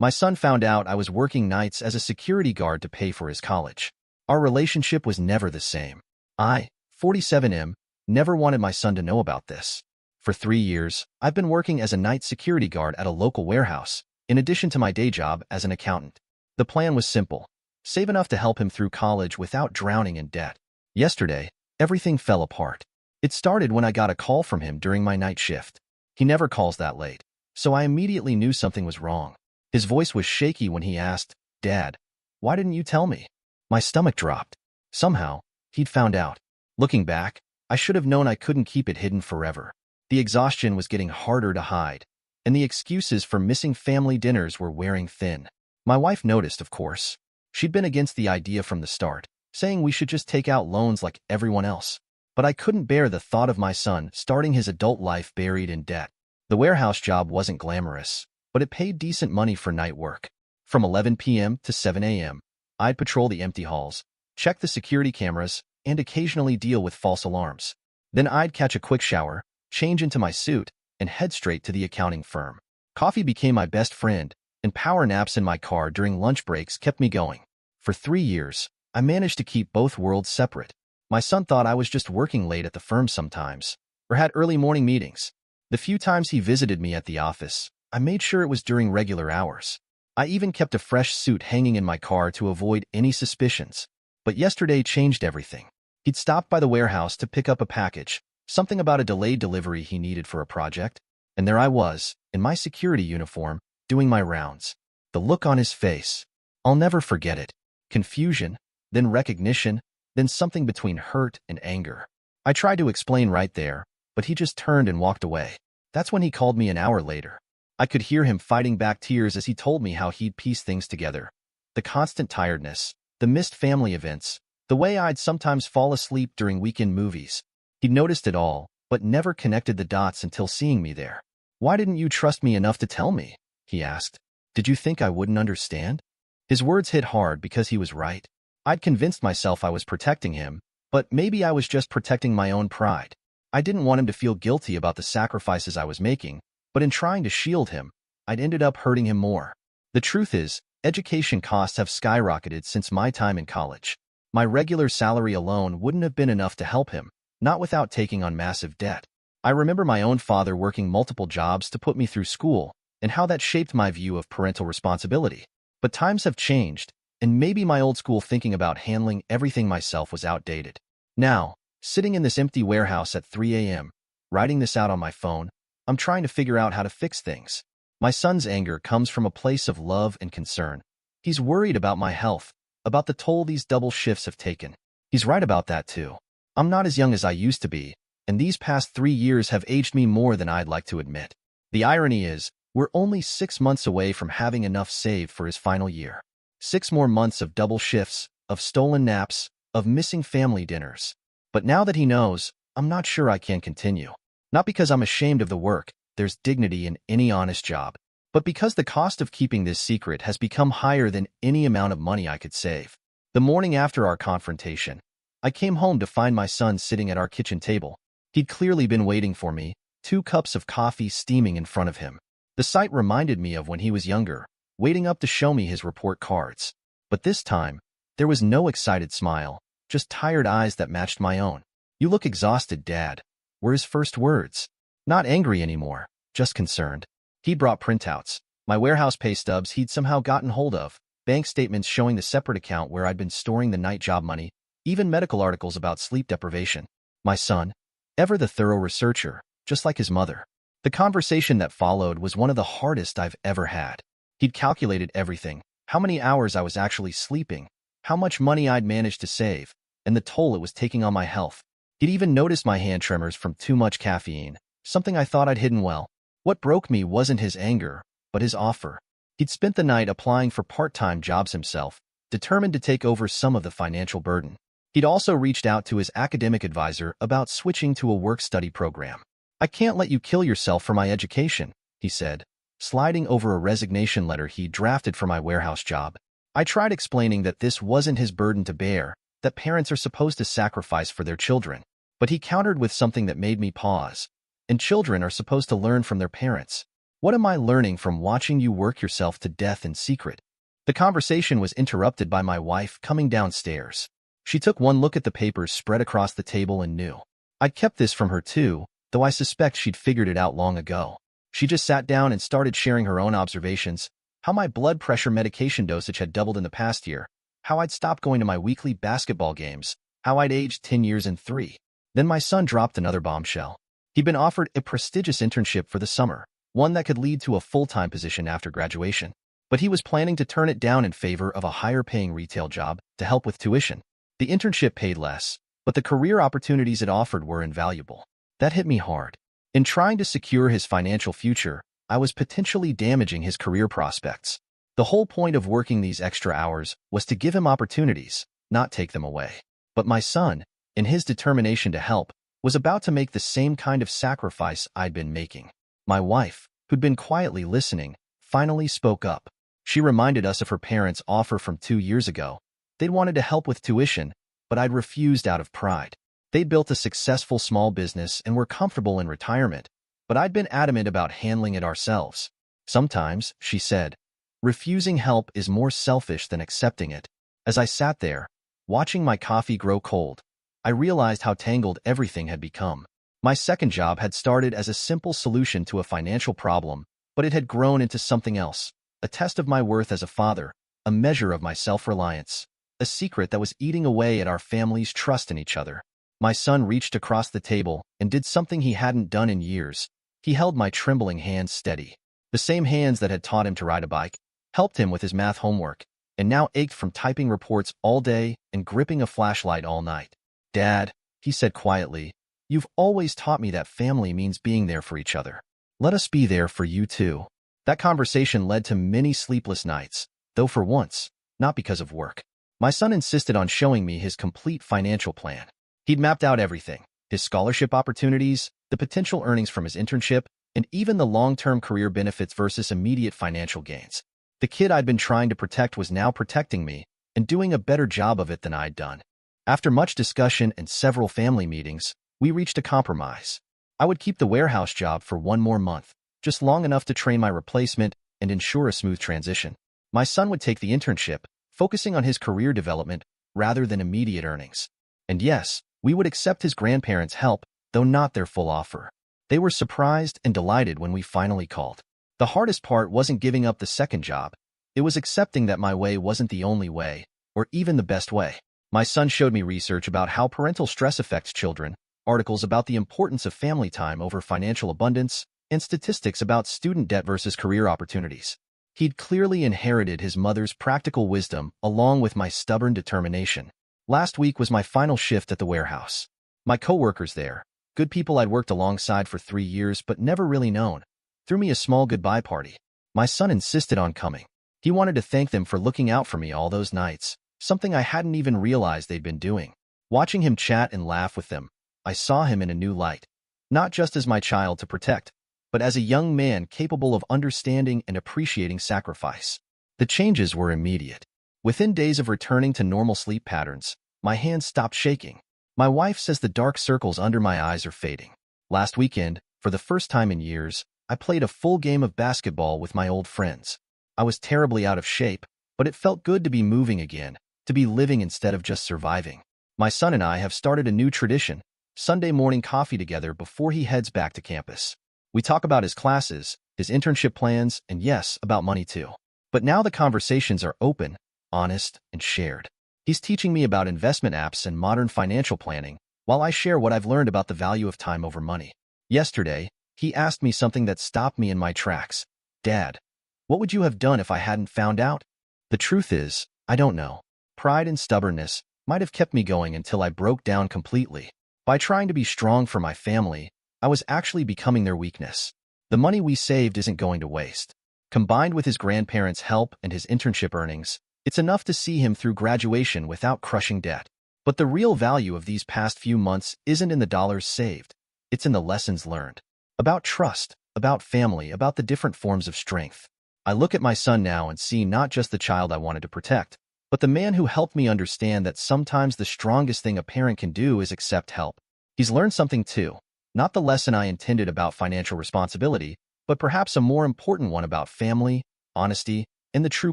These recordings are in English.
My son found out I was working nights as a security guard to pay for his college. Our relationship was never the same. I, 47M, never wanted my son to know about this. For 3 years, I've been working as a night security guard at a local warehouse, in addition to my day job as an accountant. The plan was simple: save enough to help him through college without drowning in debt. Yesterday, everything fell apart. It started when I got a call from him during my night shift. He never calls that late, so I immediately knew something was wrong. His voice was shaky when he asked, "Dad, why didn't you tell me?" My stomach dropped. Somehow, he'd found out. Looking back, I should have known I couldn't keep it hidden forever. The exhaustion was getting harder to hide, and the excuses for missing family dinners were wearing thin. My wife noticed, of course. She'd been against the idea from the start, saying we should just take out loans like everyone else. But I couldn't bear the thought of my son starting his adult life buried in debt. The warehouse job wasn't glamorous, but it paid decent money for night work. From 11 p.m. to 7 a.m., I'd patrol the empty halls, check the security cameras, and occasionally deal with false alarms. Then I'd catch a quick shower, change into my suit, and head straight to the accounting firm. Coffee became my best friend, and power naps in my car during lunch breaks kept me going. For 3 years, I managed to keep both worlds separate. My son thought I was just working late at the firm sometimes, or had early morning meetings. The few times he visited me at the office, I made sure it was during regular hours. I even kept a fresh suit hanging in my car to avoid any suspicions. But yesterday changed everything. He'd stopped by the warehouse to pick up a package, something about a delayed delivery he needed for a project, and there I was, in my security uniform, doing my rounds. The look on his face, I'll never forget it. Confusion, then recognition, then something between hurt and anger. I tried to explain right there, but he just turned and walked away. That's when he called me an hour later. I could hear him fighting back tears as he told me how he'd piece things together. The constant tiredness, the missed family events, the way I'd sometimes fall asleep during weekend movies. He'd noticed it all, but never connected the dots until seeing me there. "Why didn't you trust me enough to tell me?" he asked. "Did you think I wouldn't understand?" His words hit hard because he was right. I'd convinced myself I was protecting him, but maybe I was just protecting my own pride. I didn't want him to feel guilty about the sacrifices I was making, but in trying to shield him, I'd ended up hurting him more. The truth is, education costs have skyrocketed since my time in college. My regular salary alone wouldn't have been enough to help him, not without taking on massive debt. I remember my own father working multiple jobs to put me through school, and how that shaped my view of parental responsibility. But times have changed, and maybe my old school thinking about handling everything myself was outdated. Now, sitting in this empty warehouse at 3 a.m., writing this out on my phone, I'm trying to figure out how to fix things. My son's anger comes from a place of love and concern. He's worried about my health, about the toll these double shifts have taken. He's right about that too. I'm not as young as I used to be, and these past 3 years have aged me more than I'd like to admit. The irony is, we're only 6 months away from having enough saved for his final year. 6 more months of double shifts, of stolen naps, of missing family dinners. But now that he knows, I'm not sure I can continue. Not because I'm ashamed of the work, there's dignity in any honest job, but because the cost of keeping this secret has become higher than any amount of money I could save. The morning after our confrontation, I came home to find my son sitting at our kitchen table. He'd clearly been waiting for me, 2 cups of coffee steaming in front of him. The sight reminded me of when he was younger, waiting up to show me his report cards. But this time, there was no excited smile, just tired eyes that matched my own. "You look exhausted, Dad," were his first words. Not angry anymore, just concerned. He brought printouts, my warehouse pay stubs he'd somehow gotten hold of, bank statements showing the separate account where I'd been storing the night job money, even medical articles about sleep deprivation. My son, ever the thorough researcher, just like his mother. The conversation that followed was one of the hardest I've ever had. He'd calculated everything, how many hours I was actually sleeping, how much money I'd managed to save, and the toll it was taking on my health. He'd even noticed my hand tremors from too much caffeine, something I thought I'd hidden well. What broke me wasn't his anger, but his offer. He'd spent the night applying for part-time jobs himself, determined to take over some of the financial burden. He'd also reached out to his academic advisor about switching to a work-study program. "I can't let you kill yourself for my education," he said, sliding over a resignation letter he drafted for my warehouse job. I tried explaining that this wasn't his burden to bear, that parents are supposed to sacrifice for their children. But he countered with something that made me pause. "And children are supposed to learn from their parents." What am I learning from watching you work yourself to death in secret? The conversation was interrupted by my wife coming downstairs. She took one look at the papers spread across the table and knew. I'd kept this from her too, though I suspect she'd figured it out long ago. She just sat down and started sharing her own observations, how my blood pressure medication dosage had doubled in the past year, how I'd stopped going to my weekly basketball games, how I'd aged 10 years in 3. Then my son dropped another bombshell. He'd been offered a prestigious internship for the summer, one that could lead to a full-time position after graduation. But he was planning to turn it down in favor of a higher-paying retail job to help with tuition. The internship paid less, but the career opportunities it offered were invaluable. That hit me hard. In trying to secure his financial future, I was potentially damaging his career prospects. The whole point of working these extra hours was to give him opportunities, not take them away. But my son, in his determination to help, was about to make the same kind of sacrifice I'd been making. My wife, who'd been quietly listening, finally spoke up. She reminded us of her parents' offer from 2 years ago. They'd wanted to help with tuition, but I'd refused out of pride. They'd built a successful small business and were comfortable in retirement, but I'd been adamant about handling it ourselves. Sometimes, she said, refusing help is more selfish than accepting it. As I sat there, watching my coffee grow cold, I realized how tangled everything had become. My second job had started as a simple solution to a financial problem, but it had grown into something else, a test of my worth as a father, a measure of my self-reliance, a secret that was eating away at our family's trust in each other. My son reached across the table and did something he hadn't done in years. He held my trembling hands steady. The same hands that had taught him to ride a bike, helped him with his math homework, and now ached from typing reports all day and gripping a flashlight all night. "Dad," he said quietly, "you've always taught me that family means being there for each other. Let us be there for you too." That conversation led to many sleepless nights, though for once, not because of work. My son insisted on showing me his complete financial plan. He'd mapped out everything: his scholarship opportunities, the potential earnings from his internship, and even the long-term career benefits versus immediate financial gains. The kid I'd been trying to protect was now protecting me, and doing a better job of it than I'd done. After much discussion and several family meetings, we reached a compromise. I would keep the warehouse job for 1 more month, just long enough to train my replacement and ensure a smooth transition. My son would take the internship, focusing on his career development rather than immediate earnings. And yes, we would accept his grandparents' help, though not their full offer. They were surprised and delighted when we finally called. The hardest part wasn't giving up the second job. It was accepting that my way wasn't the only way, or even the best way. My son showed me research about how parental stress affects children, articles about the importance of family time over financial abundance, and statistics about student debt versus career opportunities. He'd clearly inherited his mother's practical wisdom along with my stubborn determination. Last week was my final shift at the warehouse. My coworkers there, good people I'd worked alongside for 3 years but never really known, threw me a small goodbye party. My son insisted on coming. He wanted to thank them for looking out for me all those nights, something I hadn't even realized they'd been doing. Watching him chat and laugh with them, I saw him in a new light, not just as my child to protect, but as a young man capable of understanding and appreciating sacrifice. The changes were immediate. Within days of returning to normal sleep patterns, my hands stopped shaking. My wife says the dark circles under my eyes are fading. Last weekend, for the first time in years, I played a full game of basketball with my old friends. I was terribly out of shape, but it felt good to be moving again, to be living instead of just surviving. My son and I have started a new tradition: Sunday morning coffee together before he heads back to campus. We talk about his classes, his internship plans, and yes, about money too. But now the conversations are open, honest, and shared. He's teaching me about investment apps and modern financial planning, while I share what I've learned about the value of time over money. Yesterday, he asked me something that stopped me in my tracks. "Dad, what would you have done if I hadn't found out?" The truth is, I don't know. Pride and stubbornness might have kept me going until I broke down completely. By trying to be strong for my family, I was actually becoming their weakness. The money we saved isn't going to waste. Combined with his grandparents' help and his internship earnings, it's enough to see him through graduation without crushing debt. But the real value of these past few months isn't in the dollars saved. It's in the lessons learned. About trust, about family, about the different forms of strength. I look at my son now and see not just the child I wanted to protect, but the man who helped me understand that sometimes the strongest thing a parent can do is accept help. He's learned something too. Not the lesson I intended about financial responsibility, but perhaps a more important one about family, honesty, and the true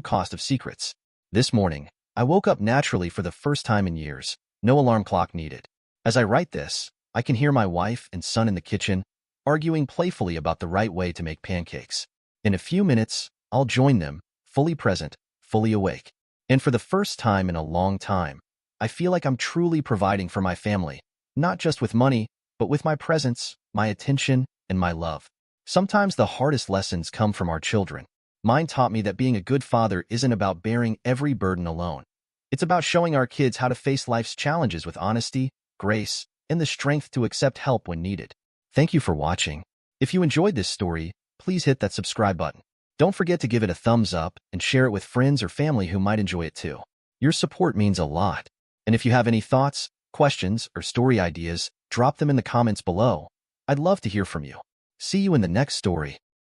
cost of secrets. This morning, I woke up naturally for the first time in years, no alarm clock needed. As I write this, I can hear my wife and son in the kitchen arguing playfully about the right way to make pancakes. In a few minutes, I'll join them, fully present, fully awake. And for the first time in a long time, I feel like I'm truly providing for my family, not just with money, but with my presence, my attention, and my love. Sometimes the hardest lessons come from our children. Mine taught me that being a good father isn't about bearing every burden alone. It's about showing our kids how to face life's challenges with honesty, grace, and the strength to accept help when needed. Thank you for watching. If you enjoyed this story, please hit that subscribe button. Don't forget to give it a thumbs up and share it with friends or family who might enjoy it too. Your support means a lot. And if you have any thoughts, questions, or story ideas, drop them in the comments below. I'd love to hear from you. See you in the next story.